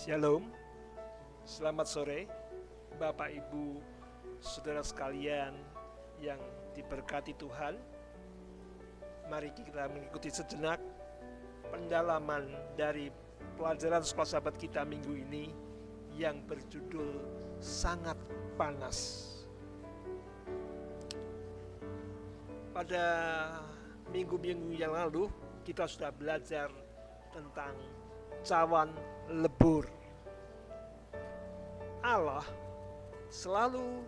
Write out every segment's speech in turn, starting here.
Shalom, selamat sore Bapak Ibu Saudara sekalian yang diberkati Tuhan. Mari kita mengikuti sejenak pendalaman dari pelajaran sekolah sahabat kita minggu ini yang berjudul Sangat Panas. Pada minggu-minggu yang lalu kita sudah belajar tentang cawan lebur. Allah selalu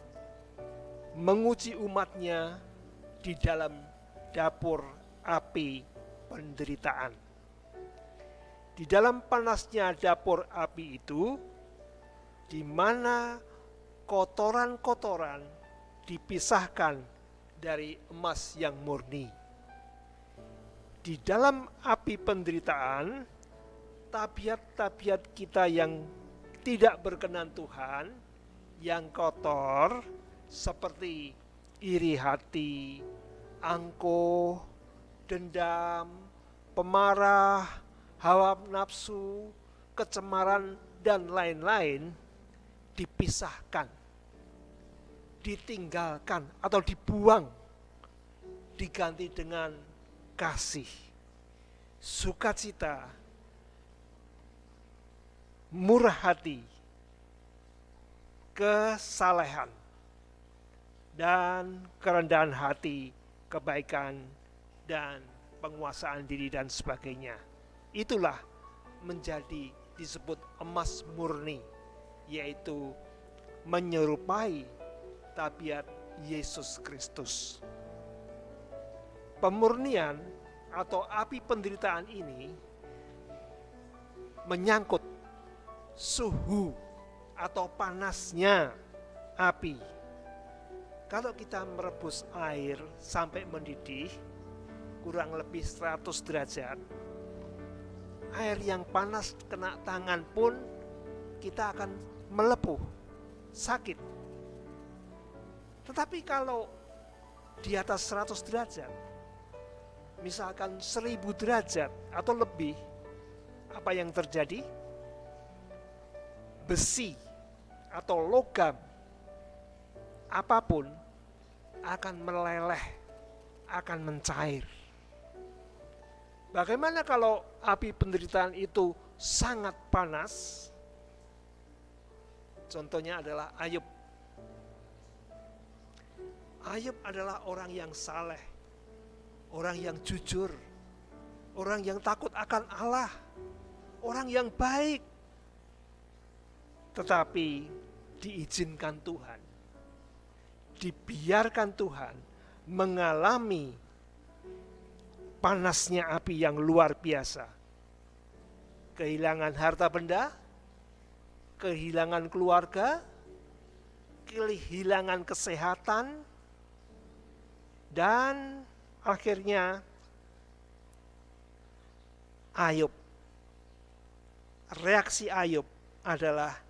menguji umatnya di dalam dapur api penderitaan. Di dalam panasnya dapur api itu, di mana kotoran-kotoran dipisahkan dari emas yang murni. Di dalam api penderitaan, tabiat-tabiat kita yang tidak berkenan Tuhan, yang kotor, seperti iri hati, angkuh, dendam, pemarah, hawa nafsu, kecemaran, dan lain-lain, dipisahkan, ditinggalkan atau dibuang, diganti dengan kasih, sukacita, murah hati, kesalehan, dan kerendahan hati, kebaikan, dan penguasaan diri dan sebagainya. Itulah menjadi disebut emas murni, yaitu menyerupai tabiat Yesus Kristus. Pemurnian atau api penderitaan ini menyangkut suhu atau panasnya api. Kalau kita merebus air sampai mendidih kurang lebih 100 derajat, air yang panas kena tangan pun kita akan melepuh, sakit. Tetapi kalau di atas 100 derajat, misalkan 1000 derajat atau lebih, apa yang terjadi? Besi atau logam apapun akan meleleh, akan mencair. Bagaimana kalau api penderitaan itu sangat panas? Contohnya adalah Ayub. Ayub adalah orang yang saleh, orang yang jujur, orang yang takut akan Allah, orang yang baik. Tetapi diizinkan Tuhan, dibiarkan Tuhan mengalami panasnya api yang luar biasa. Kehilangan harta benda, kehilangan keluarga, kehilangan kesehatan, dan akhirnya Ayub, reaksi Ayub adalah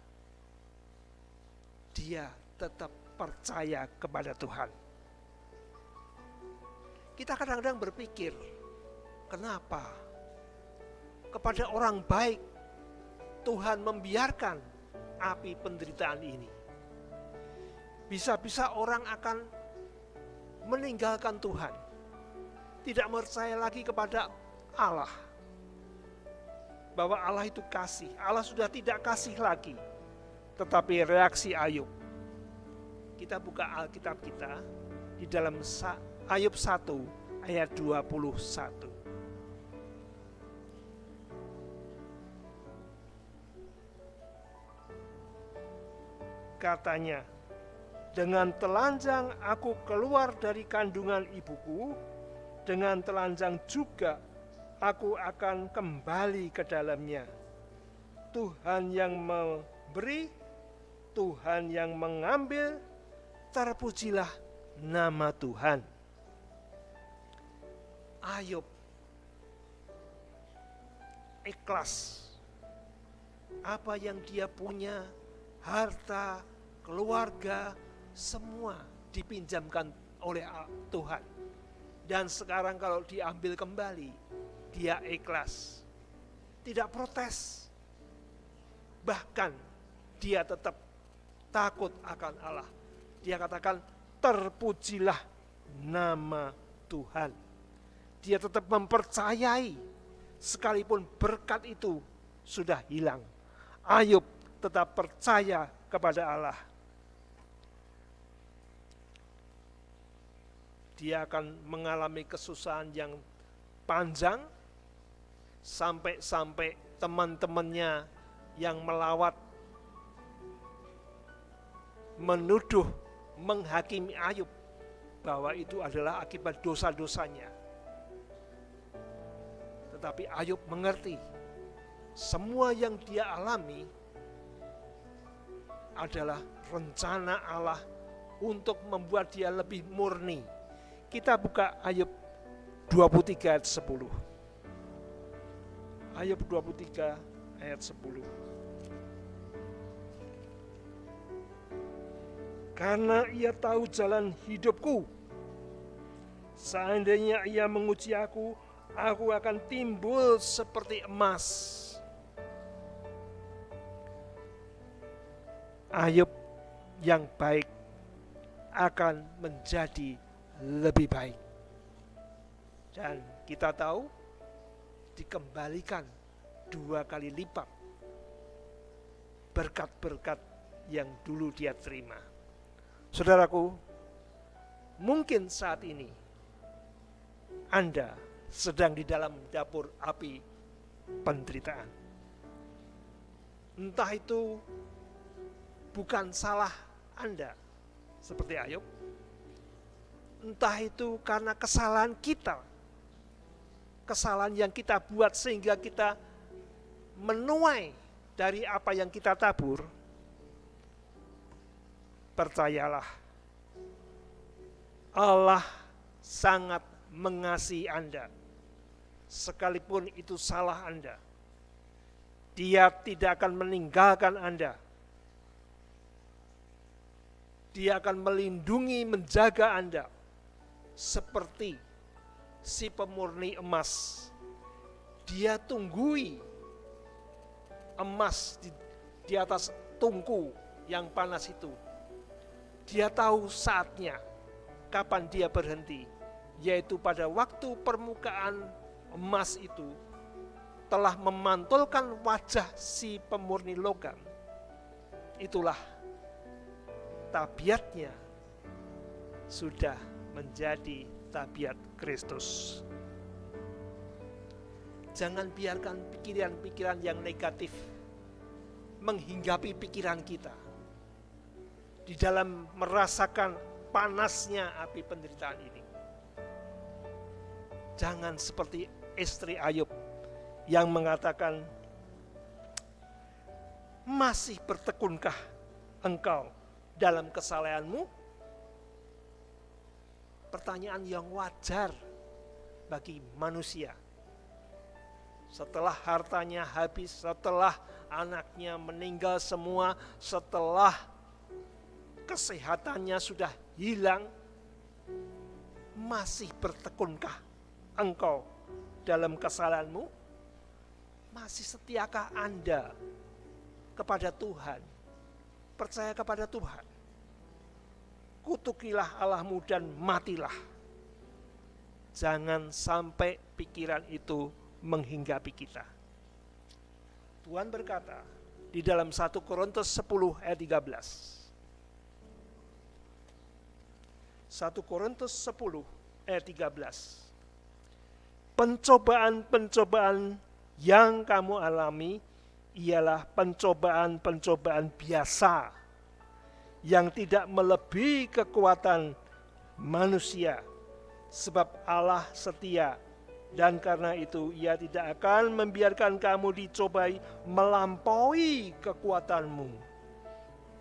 dia tetap percaya kepada Tuhan. Kita kadang-kadang berpikir, kenapa kepada orang baik Tuhan membiarkan api penderitaan ini? Bisa-bisa orang akan meninggalkan Tuhan, tidak percaya lagi kepada Allah, bahwa Allah itu kasih. Allah sudah tidak kasih lagi. Tetapi reaksi Ayub, kita buka Alkitab kita di dalam Ayub 1 ayat 21. Katanya, dengan telanjang aku keluar dari kandungan ibuku, dengan telanjang juga aku akan kembali ke dalamnya. Tuhan yang memberi, Tuhan yang mengambil, terpujilah nama Tuhan. Ayub ikhlas. Apa yang dia punya, harta, keluarga, semua dipinjamkan oleh Tuhan. Dan sekarang kalau diambil kembali, dia ikhlas, tidak protes. Bahkan dia tetap takut akan Allah. Dia katakan, terpujilah nama Tuhan. Dia tetap mempercayai sekalipun berkat itu sudah hilang. Ayub tetap percaya kepada Allah. Dia akan mengalami kesusahan yang panjang, sampai-sampai teman-temannya yang melawat menuduh, menghakimi Ayub bahwa itu adalah akibat dosa-dosanya. Tetapi Ayub mengerti semua yang dia alami adalah rencana Allah untuk membuat dia lebih murni. Kita buka Ayub 23 ayat 10. Ayub 23 ayat 10. Karena ia tahu jalan hidupku, seandainya ia menguji aku akan timbul seperti emas. Ayub yang baik akan menjadi lebih baik. Dan kita tahu dikembalikan 2 kali lipat berkat-berkat yang dulu dia terima. Saudaraku, mungkin saat ini Anda sedang di dalam dapur api penderitaan. Entah itu bukan salah Anda seperti Ayub, entah itu karena kesalahan kita, kesalahan yang kita buat sehingga kita menuai dari apa yang kita tabur. Percayalah, Allah sangat mengasihi Anda. Sekalipun itu salah Anda, Dia tidak akan meninggalkan Anda. Dia akan melindungi, menjaga Anda seperti si pemurni emas. Dia tunggui emas di atas tungku yang panas itu. Dia tahu saatnya kapan dia berhenti, yaitu pada waktu permukaan emas itu telah memantulkan wajah si pemurni logam. Itulah tabiatnya sudah menjadi tabiat Kristus. Jangan biarkan pikiran-pikiran yang negatif menghinggapi pikiran kita di dalam merasakan panasnya api penderitaan ini. Jangan seperti istri Ayub yang mengatakan, masih bertekunkah engkau dalam kesalehanmu? Pertanyaan yang wajar bagi manusia. Setelah hartanya habis, setelah anaknya meninggal semua, setelah kesehatannya sudah hilang, masih bertekunkah engkau dalam kesalahanmu? Masih setiakah Anda kepada Tuhan? Percaya kepada Tuhan. Kutukilah Allahmu dan matilah. Jangan sampai pikiran itu menghinggapi kita. Tuhan berkata di dalam 1 Korintus 10 ayat 13. 1 Korintus 10 ayat 13. Pencobaan-pencobaan yang kamu alami ialah pencobaan-pencobaan biasa yang tidak melebihi kekuatan manusia, sebab Allah setia dan karena itu Ia tidak akan membiarkan kamu dicobai melampaui kekuatanmu.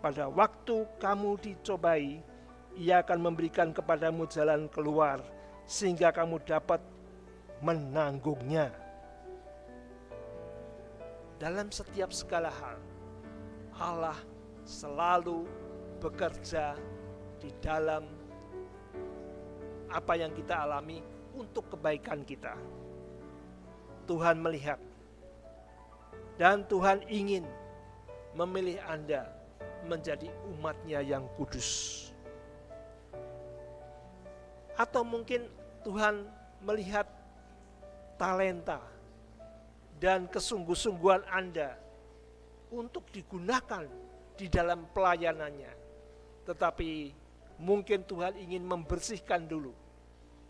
Pada waktu kamu dicobai, Ia akan memberikan kepadamu jalan keluar sehingga kamu dapat menanggungnya. Dalam setiap segala hal, Allah selalu bekerja di dalam apa yang kita alami untuk kebaikan kita. Tuhan melihat dan Tuhan ingin memilih Anda menjadi umat-Nya yang kudus. Atau mungkin Tuhan melihat talenta dan kesungguh-sungguhan Anda untuk digunakan di dalam pelayanannya. Tetapi mungkin Tuhan ingin membersihkan dulu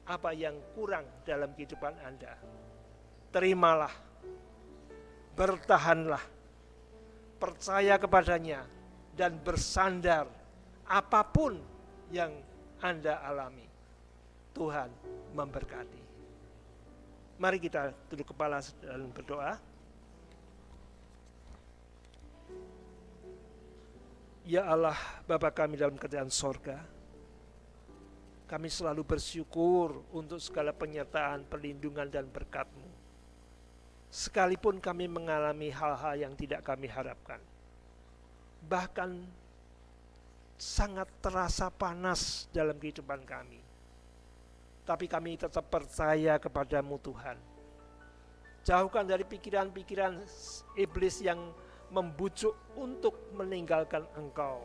apa yang kurang dalam kehidupan Anda. Terimalah, bertahanlah, percaya kepadanya, dan bersandar apapun yang Anda alami. Tuhan memberkati. Mari kita tunduk kepala dan berdoa. Ya Allah, Bapa kami dalam kerajaan sorga, kami selalu bersyukur untuk segala penyertaan, perlindungan, dan berkat-Mu. Sekalipun kami mengalami hal-hal yang tidak kami harapkan, bahkan sangat terasa panas dalam kehidupan kami, tapi kami tetap percaya kepada-Mu Tuhan. Jauhkan dari pikiran-pikiran iblis yang membujuk untuk meninggalkan Engkau.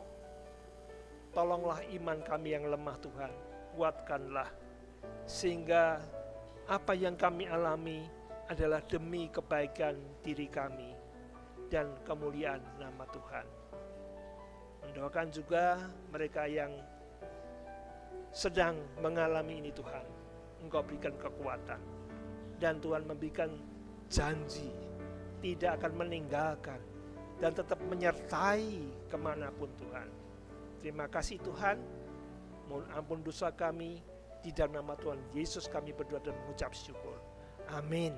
Tolonglah iman kami yang lemah Tuhan, kuatkanlah, sehingga apa yang kami alami adalah demi kebaikan diri kami dan kemuliaan nama Tuhan. Mendoakan juga mereka yang sedang mengalami ini Tuhan, Engkau berikan kekuatan, dan Tuhan memberikan janji tidak akan meninggalkan dan tetap menyertai kemanapun Tuhan. Terima kasih Tuhan, mohon ampun dosa kami, di dalam nama Tuhan Yesus kami berdoa dan mengucap syukur. Amin.